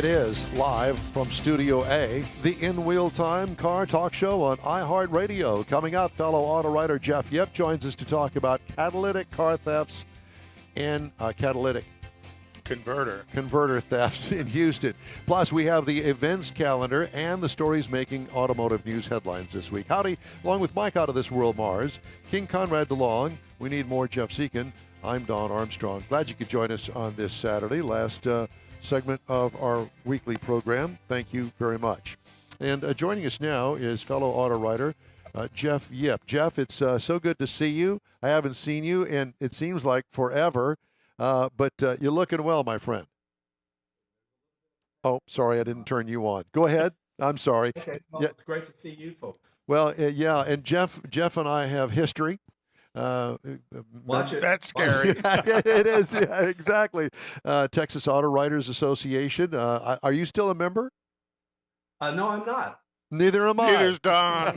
is, live from Studio A, the In-Wheel Time Car Talk Show on iHeart Radio. Coming up, fellow auto writer Jeff Yip joins us to talk about catalytic car thefts and catalytic converter thefts in Houston. Plus, we have the events calendar and the stories making automotive news headlines this week. Howdy, along with Mike out of this world, Mars, King Conrad DeLong. We need more Jeff Seekin. I'm Don Armstrong. Glad you could join us on this Saturday, last segment of our weekly program. Thank you very much. And joining us now is fellow auto writer Jeff Yip. Jeff, it's so good to see you. I haven't seen you in, it seems like, forever. But you're looking well, my friend. Oh, sorry, I didn't turn you on. Go ahead. I'm sorry. Okay, well, yeah. It's great to see you folks. Well, yeah, and Jeff and I have history. Watch it. That's scary. It is, yeah, exactly. Texas Auto Writers Association. Are you still a member? No, I'm not. Neither am I. Neither's Don.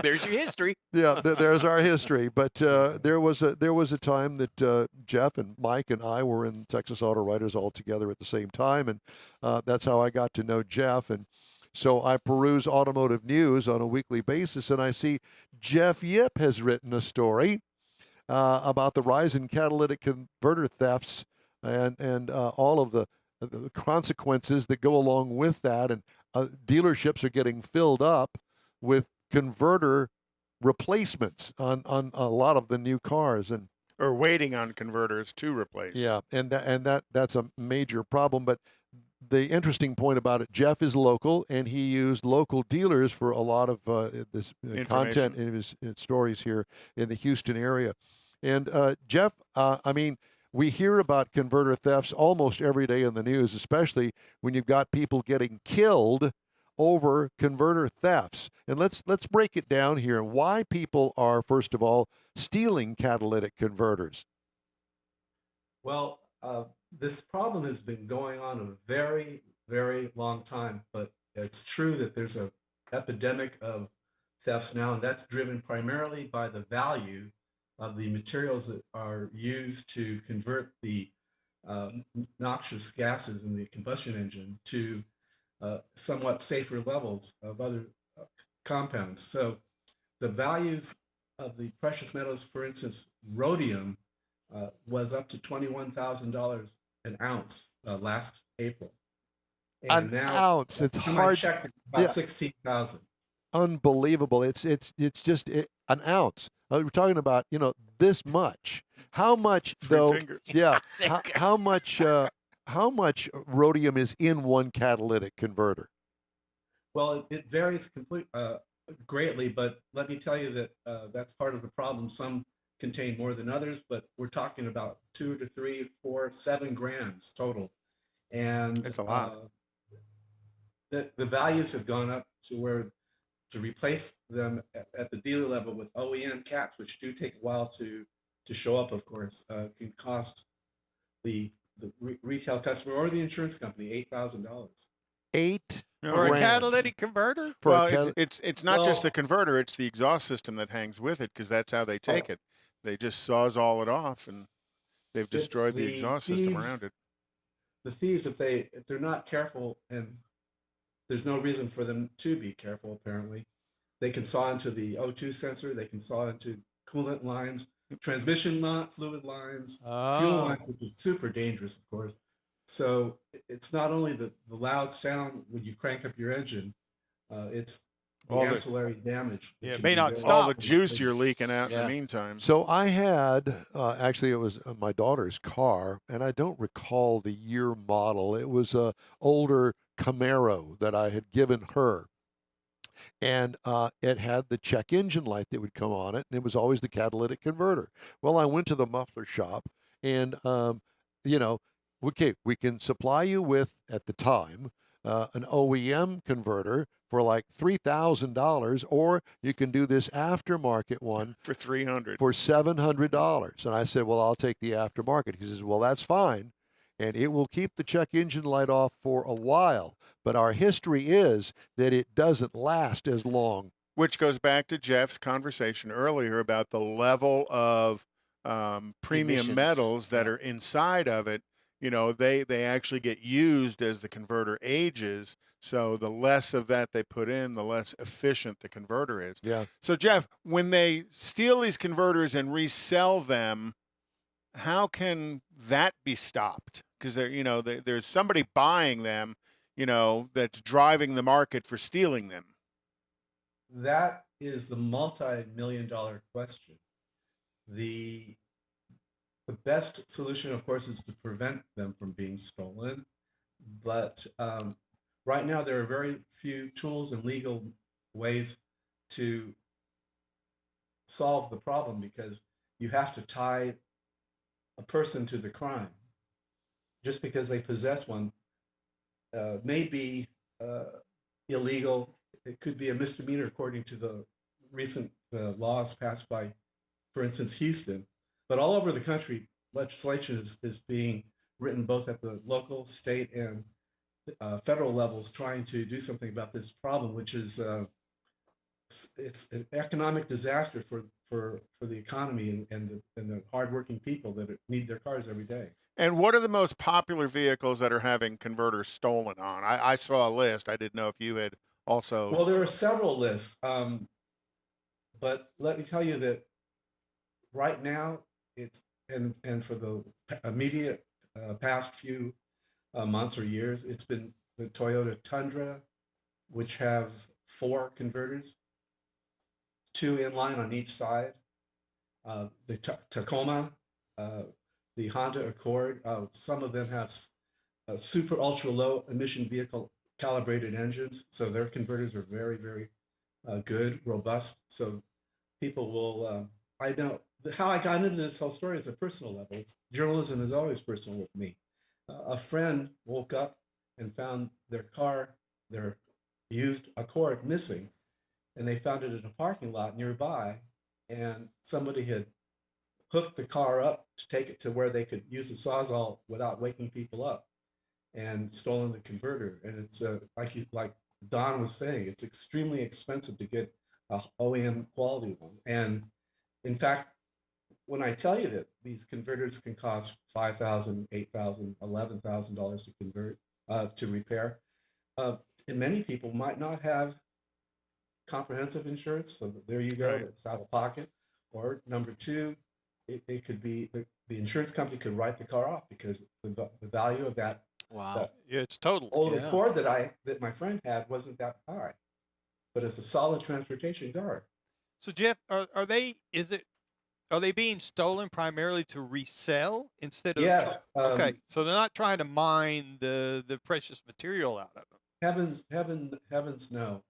There's your history. Yeah, there's our history. But there was a time that Jeff and Mike and I were in Texas Auto Writers all together at the same time, and that's how I got to know Jeff. And so I peruse automotive news on a weekly basis, and I see Jeff Yip has written a story about the rise in catalytic converter thefts and all of the consequences that go along with that. And dealerships are getting filled up with converter replacements on a lot of the new cars, and Or waiting on converters to replace. yeah, and that's a major problem. But the interesting point about it, Jeff is local, and he used local dealers for a lot of this content in his stories here in the Houston area. And Jeff, I mean, we hear about converter thefts almost every day in the news, especially when you've got people getting killed over converter thefts. And let's break it down here. Why people are, first of all, stealing catalytic converters. Well, this problem has been going on a very, very long time, but it's true that there's an epidemic of thefts now, and that's driven primarily by the value of the materials that are used to convert the noxious gases in the combustion engine to somewhat safer levels of other compounds. So the values of the precious metals, for instance, rhodium, was up to $21,000 an ounce last April. And an ounce, it's hard. Checked, about 16,000. Unbelievable. It's just an ounce. We're talking about, this much. How much though? Fingers. Yeah. How much rhodium is in one catalytic converter? Well, it varies greatly, but let me tell you that that's part of the problem. Some contain more than others, but we're talking about 2 to 3, 4, 7 grams total. And it's a lot. The values have gone up to where to replace them at the dealer level with OEM cats, which do take a while to show up, of course, can cost the retail customer or the insurance company $8,000. For a catalytic converter? It's not just the converter; it's the exhaust system that hangs with it, because that's how they take it. They just sawzall it off, and they've destroyed the exhaust system around it. The thieves, if they're not careful, and there's no reason for them to be careful, apparently, they can saw into the O2 sensor, they can saw into coolant lines, transmission fluid lines, fuel lines, which is super dangerous, of course. So it's not only the loud sound when you crank up your engine, it's all ancillary damage. Yeah, it may not stop. All the juice you're leaking out in the meantime. So I had, actually it was my daughter's car, and I don't recall the year model. It was a older Camaro that I had given her. And it had the check engine light that would come on it, and it was always the catalytic converter. Well, I went to the muffler shop, and, okay, we can supply you with, at the time, an OEM converter for like $3,000, or you can do this aftermarket one for $300, for $700. And I said, well, I'll take the aftermarket. He says, well, that's fine, and it will keep the check engine light off for a while. But our history is that it doesn't last as long. Which goes back to Jeff's conversation earlier about the level of premium metals that are inside of it. they actually get used as the converter ages. So the less of that they put in, the less efficient the converter is. Yeah. So Jeff, when they steal these converters and resell them, how can that be stopped? Because there's somebody buying them, that's driving the market for stealing them. That is the multi-million-dollar question. The best solution, of course, is to prevent them from being stolen. But right now, there are very few tools and legal ways to solve the problem, because you have to tie a person to the crime. Just because they possess one may be illegal. It could be a misdemeanor according to the recent laws passed by, for instance, Houston. But all over the country, legislation is being written both at the local, state, and federal levels, trying to do something about this problem, which is it's an economic disaster for the economy and the hardworking people that need their cars every day. And what are the most popular vehicles that are having converters stolen on? I saw a list. I didn't know if you had also. Well, there are several lists, but let me tell you that right now it's and for the immediate past few months or years, it's been the Toyota Tundra, which have 4 converters, 2 inline on each side. The Tacoma, the Honda Accord, some of them have super ultra low emission vehicle calibrated engines, so their converters are very, very good, robust. So people will. I know how I got into this whole story is a personal level. Journalism is always personal with me. A friend woke up and found their car, their used Accord, missing, and they found it in a parking lot nearby, and somebody had hooked the car up to take it to where they could use the Sawzall without waking people up, and stolen the converter. And it's like Don was saying, it's extremely expensive to get a OEM quality one. And in fact, when I tell you that these converters can cost $5,000, $8,000, $11,000 to convert, to repair, and many people might not have comprehensive insurance, so there you go, it's out of pocket. Or number 2, it could be the insurance company could write the car off because the value of that. Wow. Yeah, it's total. Old Accord that my friend had wasn't that high, but it's a solid transportation car. So Jeff, are they being stolen primarily to resell instead of? Yes. Okay, so they're not trying to mine the precious material out of them. Heavens, no.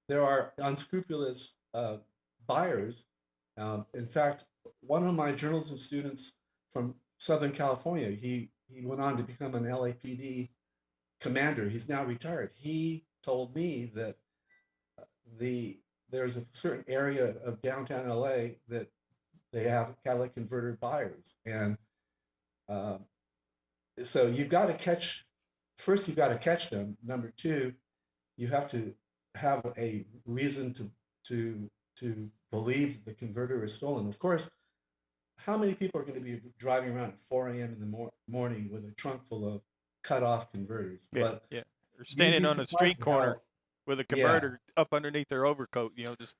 There are unscrupulous buyers. In fact, one of my journalism students from Southern California, he went on to become an LAPD commander. He's now retired. He told me that there's a certain area of downtown LA that they have catalytic converter buyers, and so you've got to catch. First, you've got to catch them. Number 2, you have to have a reason to believe the converter is stolen. Of course, how many people are going to be driving around at 4 a.m. in the morning with a trunk full of cut-off converters? Yeah, or standing on a street corner with a converter up underneath their overcoat, just.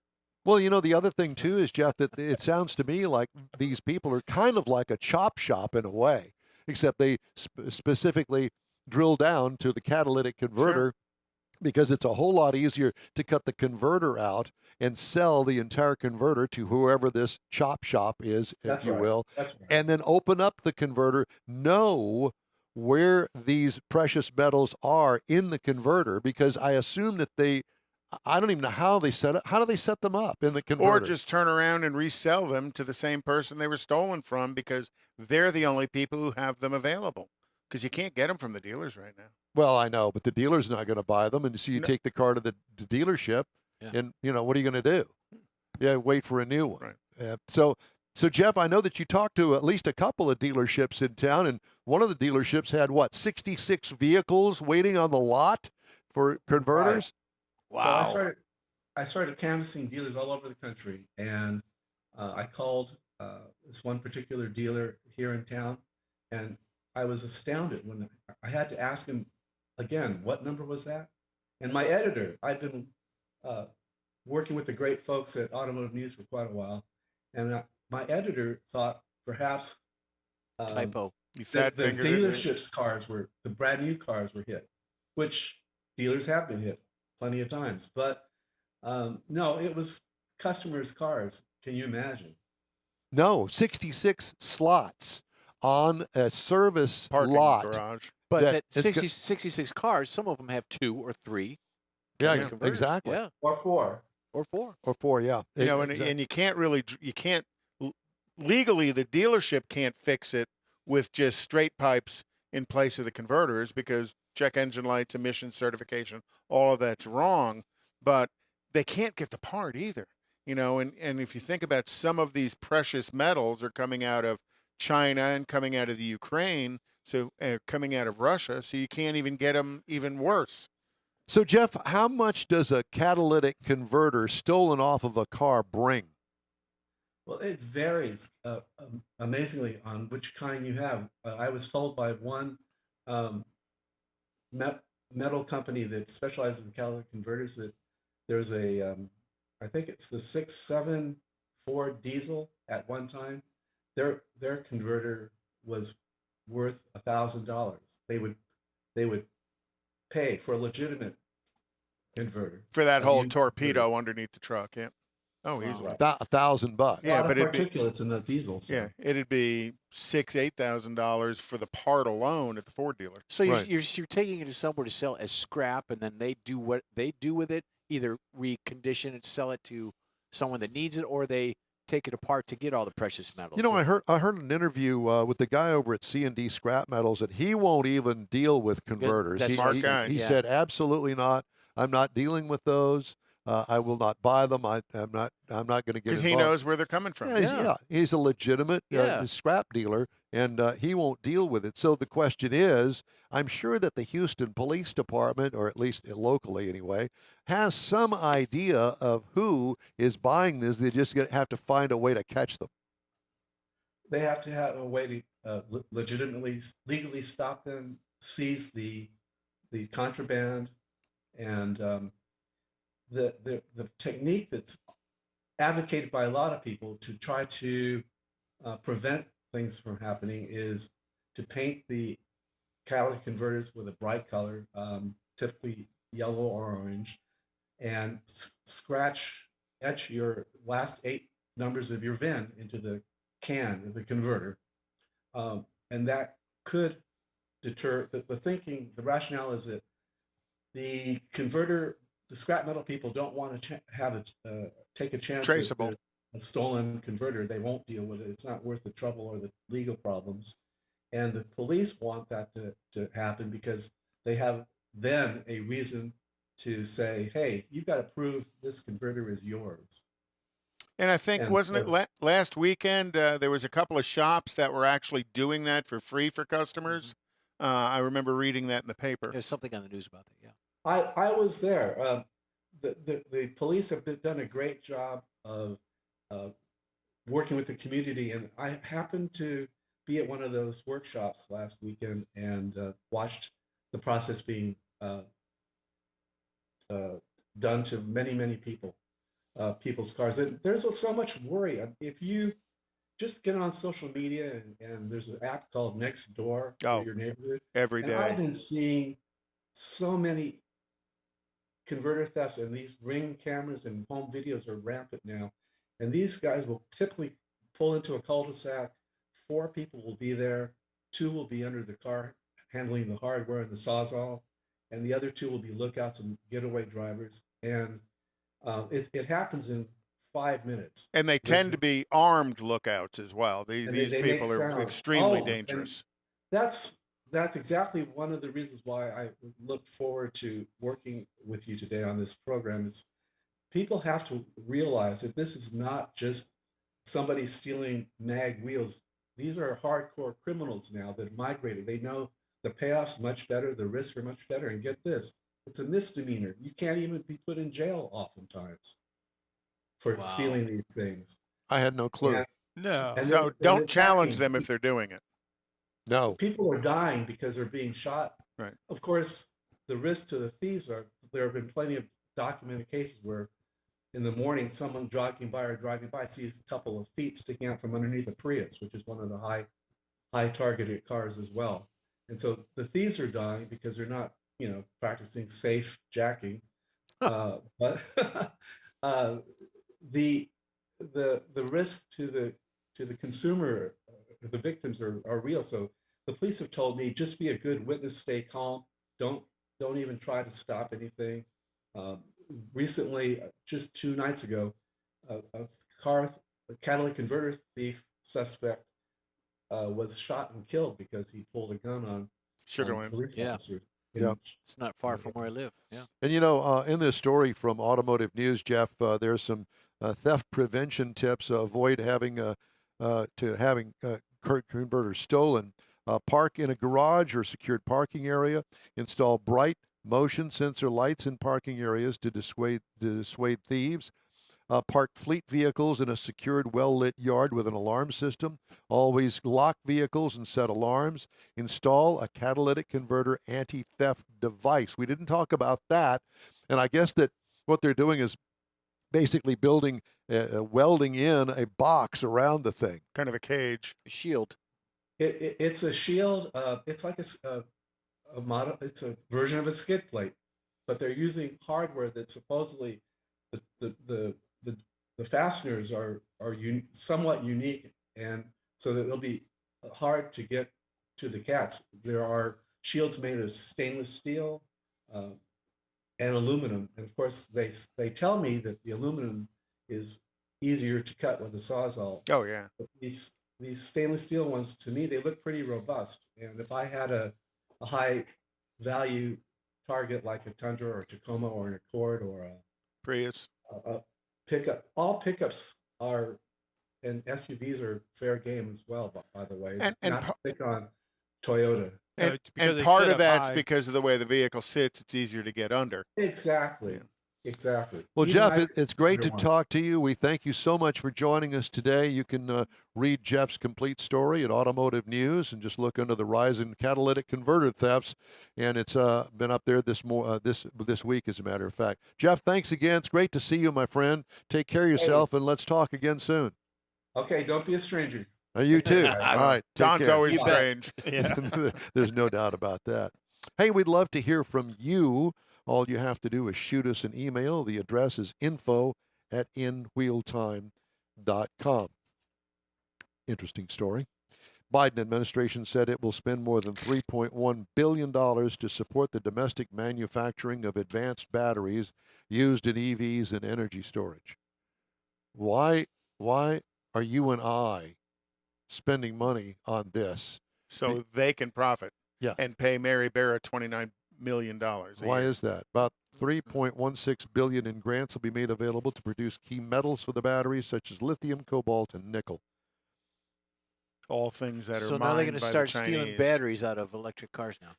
Well, the other thing too is, Jeff, that it sounds to me like these people are kind of like a chop shop in a way, except they specifically drill down to the catalytic converter. Sure. Because it's a whole lot easier to cut the converter out and sell the entire converter to whoever this chop shop is, if you will, and then open up the converter, know where these precious metals are in the converter, because I assume that I don't even know how they set it. How do they set them up in the converter? Or just turn around and resell them to the same person they were stolen from, because they're the only people who have them available. Because you can't get them from the dealers right now. Well, I know, but the dealer's not going to buy them, and so you take the car to the dealership, and what are you going to do? Yeah, wait for a new one. Right. So Jeff, I know that you talked to at least a couple of dealerships in town, and one of the dealerships had 66 vehicles waiting on the lot for converters. Right. Wow. So I started canvassing dealers all over the country, and I called this one particular dealer here in town, and I was astounded when I had to ask him again, what number was that? And my editor, I've been working with the great folks at Automotive News for quite a while, and my editor thought perhaps typo. The dealerships' cars were, the brand new cars were hit, which dealers have been hit plenty of times. But no, it was customers' cars. Can you imagine? No, 66 slots on a service Parking lot. garage. But that 66 cars, some of them have 2 or 3. Yeah, exactly. Yeah. Or 4. Or 4. Or 4, yeah. You know, and you can't legally, the dealership can't fix it with just straight pipes in place of the converters, because check engine lights, emissions certification, all of that's wrong. But they can't get the part either. You know, and if you think about, some of these precious metals are coming out of China and coming out of the Ukraine, so coming out of Russia, so you can't even get them even worse. So, Jeff, how much does a catalytic converter stolen off of a car bring? Well, it varies amazingly on which kind you have. I was told by one metal company that specializes in catalytic converters that there's a, I think it's the 674 diesel at one time. Their converter was worth $1,000. They would pay for a legitimate converter for that whole torpedo underneath the truck. Yeah. Oh, easily. $1,000. Yeah, but particulates in the diesel. So. Yeah, it'd be $8,000 for the part alone at the Ford dealer. So you're taking it to somewhere to sell as scrap, and then they do what they do with it, either recondition it, sell it to someone that needs it, or they take it apart to get all the precious metals. You know, I heard an interview with the guy over at C&D Scrap Metals, that he won't even deal with converters. He said, absolutely not. I'm not dealing with those. I will not buy them. I'm not going to get involved. Because he knows where they're coming from. He's a legitimate scrap dealer, and he won't deal with it. So the question is, I'm sure that the Houston Police Department, or at least locally anyway, has some idea of who is buying this. They just have to find a way to catch them. They have to have a way to legally stop them, seize the contraband, and the technique that's advocated by a lot of people to try to prevent things from happening is to paint the catalytic converters with a bright color, typically yellow or orange, and etch your last 8 numbers of your VIN into the can of the converter. And that could deter the thinking. The rationale is that the converter, the scrap metal people don't want to take a chance traceable with a stolen converter. They won't deal with it. It's not worth the trouble or the legal problems. And the police want that to happen, because they have then a reason to say, hey, you've got to prove this converter is yours. And I think, wasn't it last weekend, there was a couple of shops that were actually doing that for free for customers? I remember reading that in the paper. There's something on the news about that, yeah. I was there. The police have done a great job of working with the community, and I happened to be at one of those workshops last weekend and watched the process being done to many people's cars. And there's so much worry. If you just get on social media, and there's an app called Nextdoor for your neighborhood every day. And I've been seeing so many converter thefts, and these Ring cameras and home videos are rampant now. And these guys will typically pull into a cul-de-sac. 4 people will be there. 2 will be under the car handling the hardware and the sawzall, and the other 2 will be lookouts and getaway drivers. And it happens in 5 minutes. And they tend to be armed lookouts as well. These people are extremely dangerous. That's exactly one of the reasons why I look forward to working with you today on this program. Is people have to realize that this is not just somebody stealing mag wheels. These are hardcore criminals now that migrated. They know the payoff's much better, the risks are much better. And get this, it's a misdemeanor. You can't even be put in jail oftentimes for stealing these things. I had no clue. So don't challenge them if they're doing it. No. People are dying because they're being shot. Right. Of course, the risk to the thieves there have been plenty of documented cases where in the morning, someone driving by sees a couple of feet sticking out from underneath a Prius, which is one of the high targeted cars as well. And so the thieves are dying because they're not, practicing safe jacking. But the risk to the consumer, the victims are real. So the police have told me, just be a good witness, stay calm, don't even try to stop anything. Recently, just 2 nights ago, a catalytic converter thief suspect was shot and killed because he pulled a gun on police officers. Yeah, it's not far from where I live. Yeah, and in this story from Automotive News, Jeff, there's some theft prevention tips. Avoid having converters stolen. Park in a garage or secured parking area. Install bright motion sensor lights in parking areas to dissuade thieves. Park fleet vehicles in a secured, well-lit yard with an alarm system. Always lock vehicles and set alarms. Install a catalytic converter anti-theft device. We didn't talk about that, and I guess that what they're doing is basically welding in a box around the thing. Kind of a cage. A shield. It's a shield. It's like it's a version of a skid plate, but they're using hardware that supposedly the fasteners are somewhat unique, and so that it'll be hard to get to the cats. There are shields made of stainless steel and aluminum, and of course they tell me that the aluminum is easier to cut with a Sawzall. Oh yeah. But these stainless steel ones, to me, they look pretty robust, and if I had a high value target like a Tundra or a Tacoma or an Accord or a Prius pickup, all pickups are, and SUVs are fair game as well, by the way. And not to pick on Toyota. And part of that's because of the way the vehicle sits, it's easier to get under. Exactly. Yeah. Exactly. Well, Even Jeff, it's great to one. talk to you. We thank you so much for joining us today. You can read Jeff's complete story at Automotive News and just look under the rise in catalytic converter thefts. And it's been up there this week, as a matter of fact. Jeff, thanks again. It's great to see you, my friend. Take care of yourself, and let's talk again soon. Okay, don't be a stranger. You too. All right. Don's always strange. Yeah. There's no doubt about that. Hey, we'd love to hear from you. All you have to do is shoot us an email. The address is info@inwheeltime.com. Interesting story. Biden administration said it will spend more than $3.1 billion to support the domestic manufacturing of advanced batteries used in EVs and energy storage. Why are you and I spending money on this? So they can profit. Yeah. And pay Mary Barra $29 million. Why is that? About $3.16 billion in grants will be made available to produce key metals for the batteries, such as lithium, cobalt, and nickel. All things that are so mined now they're going to by start the stealing Chinese. batteries out of electric cars now.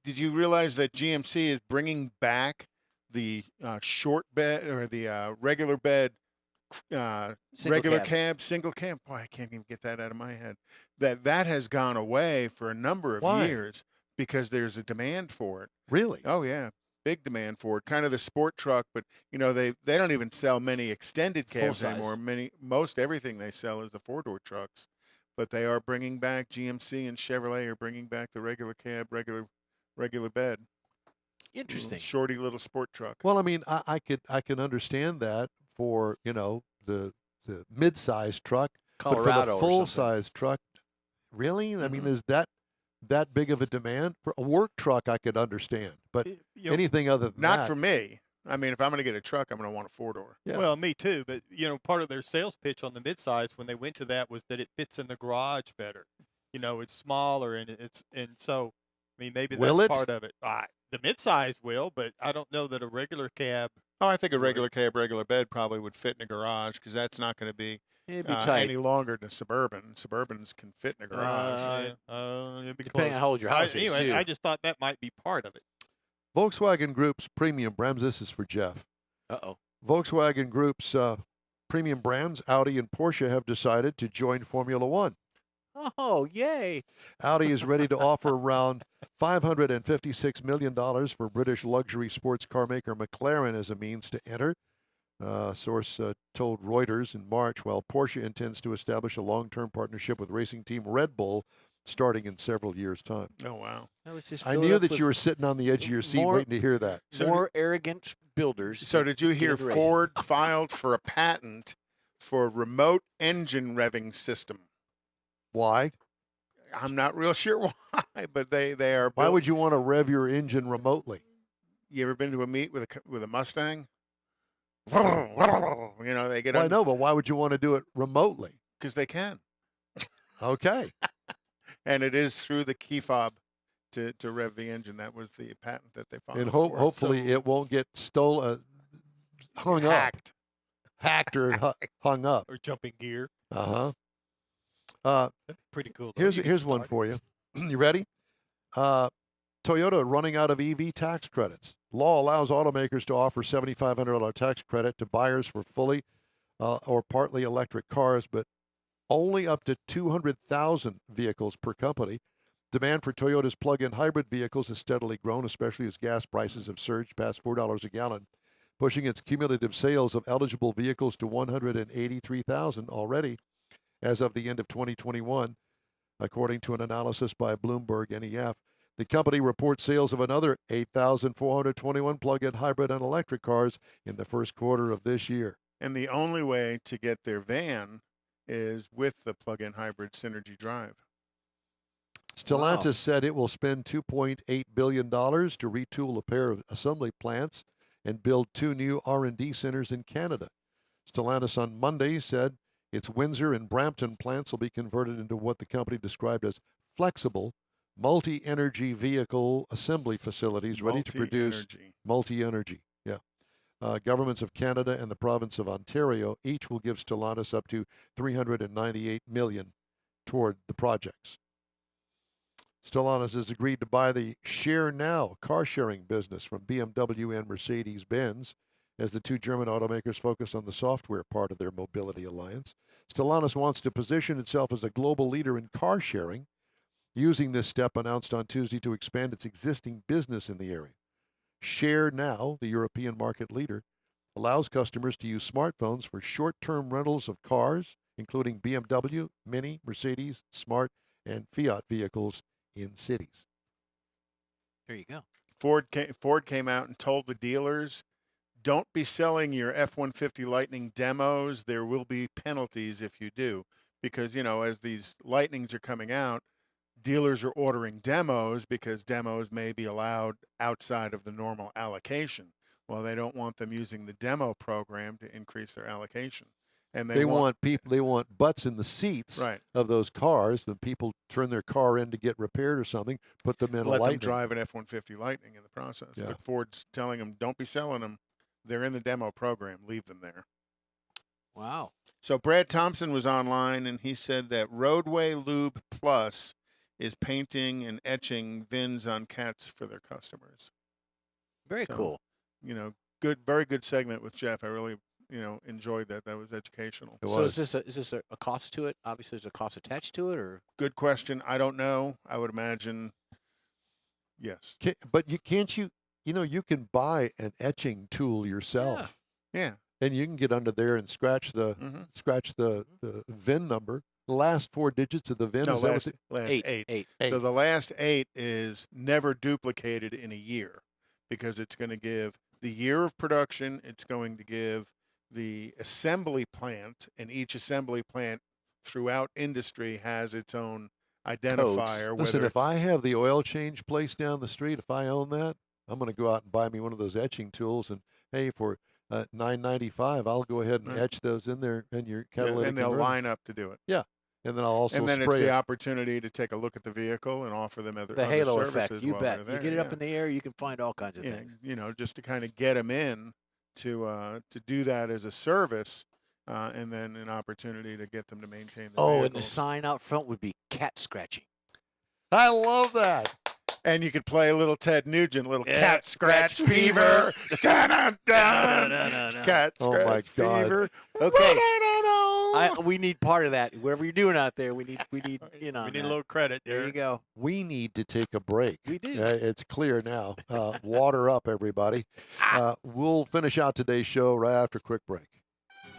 Did you realize that GMC is bringing back the short bed or the regular bed, regular cab, single cab? Boy, I can't even get that out of my head. That has gone away for a number of years because there's a demand for it. Really? Oh yeah, big demand for it. Kind of the sport truck, but they don't even sell many extended cabs anymore. Most everything they sell is the 4-door trucks. But they are bringing back, GMC and Chevrolet are bringing back the regular cab, regular bed. Interesting. Shorty little sport truck. Well, I mean, I can understand that for the mid-sized truck, Colorado, but for the full-size truck, really? I mean, there's that big of a demand for a work truck. I could understand, but anything other than not that, for me. I mean, if I'm going to get a truck, I'm going to want a 4-door. Yeah. Well, me too. But part of their sales pitch on the midsize when they went to that was that it fits in the garage better. It's smaller and so I mean maybe that's part of it. The midsize will, but I don't know that a regular cab. Oh, I think a regular cab, regular bed probably would fit in a garage because that's not going to be any longer than Suburban. Suburbans can fit in a garage. It'd be depending on how old your house is. Anyway, too. I just thought that might be part of it. Volkswagen Group's premium brands. This is for Jeff. Volkswagen Group's premium brands, Audi and Porsche, have decided to join Formula One. Oh, yay. Audi is ready to offer around $556 million for British luxury sports car maker McLaren as a means to enter. Source told Reuters in March, while Porsche intends to establish a long-term partnership with racing team Red Bull starting in several years' time. Oh, wow. I knew that you were sitting on the edge of your seat waiting to hear that. More arrogant builders. So did you hear Ford filed for a patent for remote engine revving system? Why? I'm not real sure why, but they are. Why would you want to rev your engine remotely? You ever been to a meet with a Mustang? You know, they get. Well, I know, but why would you want to do it remotely? Because they can. Okay. And it is through the key fob to rev the engine. That was the patent that they filed. And hopefully it won't get stolen, hacked or hung up. Or jumping gear. That'd be pretty cool. Here's one for you. You ready? Toyota running out of EV tax credits. Law allows automakers to offer $7,500 tax credit to buyers for fully or partly electric cars, but only up to 200,000 vehicles per company. Demand for Toyota's plug-in hybrid vehicles has steadily grown, especially as gas prices have surged past $4 a gallon, pushing its cumulative sales of eligible vehicles to 183,000 already as of the end of 2021, according to an analysis by Bloomberg NEF. The company reports sales of another 8,421 plug-in hybrid and electric cars in the first quarter of this year. And the only way to get their van is with the plug-in hybrid Synergy Drive. Stellantis said it will spend $2.8 billion to retool a pair of assembly plants and build 2 new R&D centers in Canada. Stellantis on Monday said its Windsor and Brampton plants will be converted into what the company described as flexible, multi-energy vehicle assembly facilities ready to produce multi-energy. Governments of Canada and the province of Ontario each will give Stellantis up to $398 million toward the projects. Stellantis has agreed to buy the Share Now car-sharing business from BMW and Mercedes-Benz as the 2 German automakers focus on the software part of their mobility alliance. Stellantis wants to position itself as a global leader in car sharing, using this step announced on Tuesday to expand its existing business in the area. Share Now, the European market leader, allows customers to use smartphones for short-term rentals of cars, including BMW, Mini, Mercedes, Smart, and Fiat vehicles in cities. There you go. Ford came out and told the dealers, don't be selling your F-150 Lightning demos. There will be penalties if you do. Because, you know, as these Lightnings are coming out, dealers are ordering demos because demos may be allowed outside of the normal allocation. Well, they don't want them using the demo program to increase their allocation. And they want butts in the seats of those cars. The people turn their car in to get repaired or something, put them in a Lightning. Let them drive an F-150 Lightning in the process. Yeah. But Ford's telling them, don't be selling them. They're in the demo program. Leave them there. Wow. So Brad Thompson was online, and he said that Roadway Lube Plus is painting and etching VINs on cats for their customers. Very cool. You know, very good segment with Jeff. I really, enjoyed that. That was educational. Is this a cost to it? Obviously, there's a cost attached to it, or? Good question. I don't know. I would imagine yes. But you can buy an etching tool yourself. Yeah. And you can get under there and scratch the VIN number. The last 4 digits of the VIN is last 8. So the last 8 is never duplicated in a year because it's going to give the year of production. It's going to give the assembly plant, and each assembly plant throughout industry has its own identifier. Listen, if I have the oil change place down the street, if I own that, I'm going to go out and buy me one of those etching tools, and hey, for $9.95, I'll go ahead and etch those in there in your catalytic and they'll converter. line up to do it. Yeah, and then I'll also and then spray it's the opportunity to take a look at the vehicle and offer them other halo services. effect. You bet. You get it up in the air, you can find all kinds of things. Just to kind of get them in to do that as a service, and then an opportunity to get them to maintain the vehicles. And the sign out front would be cat scratching. I love that. And you could play a little Ted Nugent, little cat scratch fever. Cat scratch fever. Okay. We need part of that. Whatever you're doing out there, we need in on We need that. a little credit. There you go. We need to take a break. We do. It's clear now. Water up, everybody. We'll finish out today's show right after a quick break.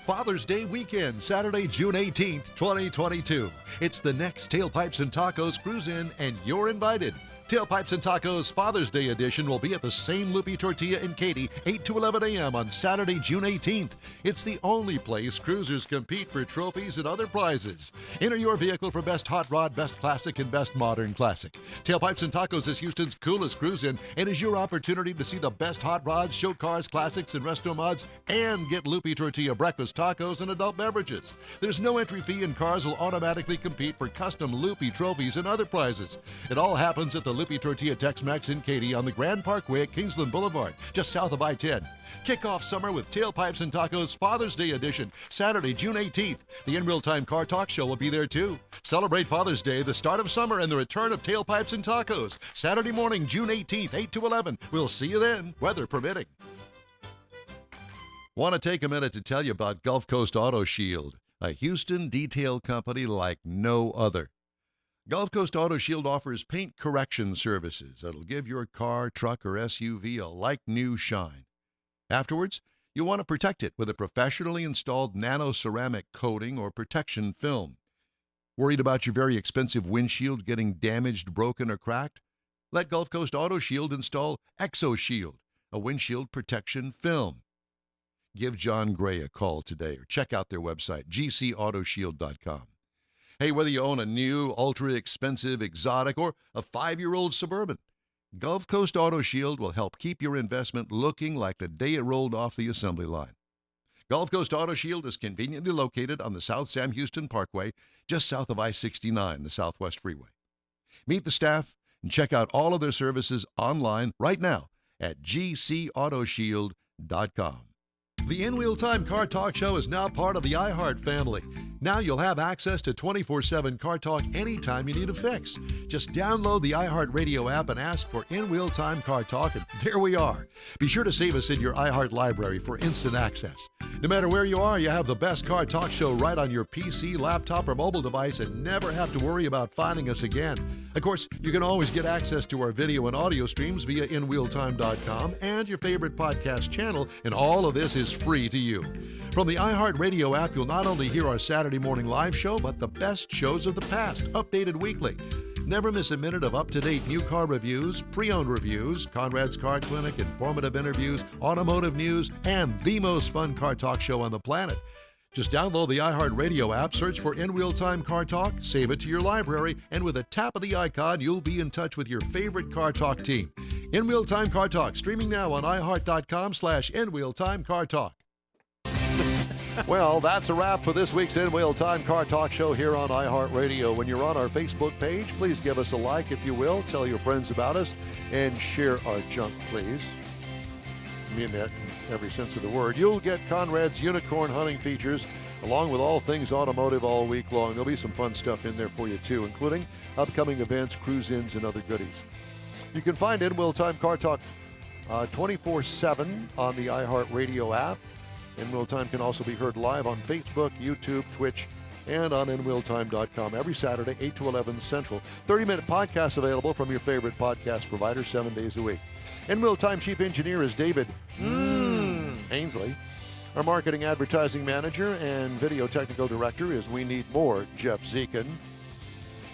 Father's Day weekend, Saturday, June 18th, 2022. It's the next Tailpipes and Tacos Cruise In, and you're invited. Tailpipes and Tacos Father's Day edition will be at the same Loopy Tortilla in Katy, 8 to 11 a.m. on Saturday, June 18th. It's the only place cruisers compete for trophies and other prizes. Enter your vehicle for Best Hot Rod, Best Classic, and Best Modern Classic. Tailpipes and Tacos is Houston's coolest cruise-in and is your opportunity to see the best hot rods, show cars, classics, and resto mods, and get Loopy Tortilla breakfast tacos and adult beverages. There's no entry fee, and cars will automatically compete for custom Loopy trophies and other prizes. It all happens at the Loopy Tortilla Tex-Mex in Katy on the Grand Parkway at Kingsland Boulevard, just south of I-10. Kick off summer with Tailpipes and Tacos Father's Day edition, Saturday, June 18th. The In Real Time Car Talk Show will be there too. Celebrate Father's Day, the start of summer, and the return of Tailpipes and Tacos. Saturday morning, June 18th, 8 to 11. We'll see you then, weather permitting. Want to take a minute to tell you about Gulf Coast Auto Shield, a Houston detail company like no other. Gulf Coast Auto Shield offers paint correction services that'll give your car, truck, or SUV a like-new shine. Afterwards, you'll want to protect it with a professionally installed nano-ceramic coating or protection film. Worried about your very expensive windshield getting damaged, broken, or cracked? Let Gulf Coast Auto Shield install Exo Shield, a windshield protection film. Give John Gray a call today or check out their website, gcautoshield.com. Hey, whether you own a new, ultra-expensive, exotic, or a 5-year-old Suburban, Gulf Coast Auto Shield will help keep your investment looking like the day it rolled off the assembly line. Gulf Coast Auto Shield is conveniently located on the South Sam Houston Parkway, just south of I-69, the Southwest Freeway. Meet the staff and check out all of their services online right now at gcautoshield.com. The In Wheel Time Car Talk Show is now part of the iHeart family. Now you'll have access to 24/7 Car Talk anytime you need a fix. Just download the iHeart Radio app and ask for In Wheel Time Car Talk, and there we are. Be sure to save us in your iHeart library for instant access. No matter where you are, you have the best Car Talk Show right on your PC, laptop, or mobile device and never have to worry about finding us again. Of course, you can always get access to our video and audio streams via InWheelTime.com and your favorite podcast channel, and all of this is free to you. From the iHeart Radio app, you'll not only hear our Saturday morning live show, but the best shows of the past, updated weekly. Never miss a minute of up-to-date new car reviews, pre-owned reviews, Conrad's Car Clinic, informative interviews, automotive news, and the most fun car talk show on the planet. Just download the iHeart Radio app, search for In Wheel Time Car Talk, save it to your library, and with a tap of the icon, you'll be in touch with your favorite Car Talk team. In Wheel Time Car Talk, streaming now on iHeart.com/In Wheel Time Car Talk. Well, that's a wrap for this week's In Wheel Time Car Talk Show here on iHeartRadio. When you're on our Facebook page, please give us a like if you will. Tell your friends about us and share our junk, please. I mean that in every sense of the word. You'll get Conrad's unicorn hunting features along with all things automotive all week long. There'll be some fun stuff in there for you too, including upcoming events, cruise-ins, and other goodies. You can find In Wheel Time Car Talk 24/7 on the iHeartRadio app. In Wheel Time can also be heard live on Facebook, YouTube, Twitch, and on InWheelTime.com every Saturday, 8 to 11 Central. 30-minute podcasts available from your favorite podcast provider 7 days a week. In Wheel Time Chief Engineer is David Ainsley. Our Marketing Advertising Manager and Video Technical Director is We Need More, Jeff Zekin.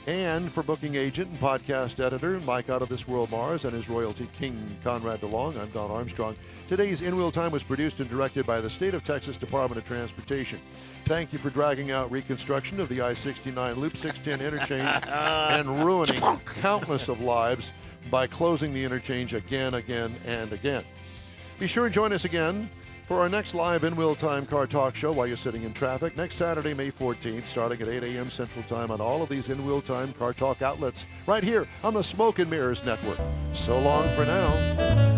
And for Booking Agent and Podcast Editor, Mike Out of This World Mars and his royalty king, Conrad DeLong, I'm Don Armstrong. Today's In Wheel Time was produced and directed by the State of Texas Department of Transportation. Thank you for dragging out reconstruction of the I-69 Loop 610 interchange and ruining countless of lives by closing the interchange again, and again. Be sure and join us again for our next live In Wheel Time Car Talk Show while you're sitting in traffic next Saturday, May 14th, starting at 8 a.m. Central Time on all of these In Wheel Time Car Talk outlets right here on the Smoke and Mirrors Network. So long for now.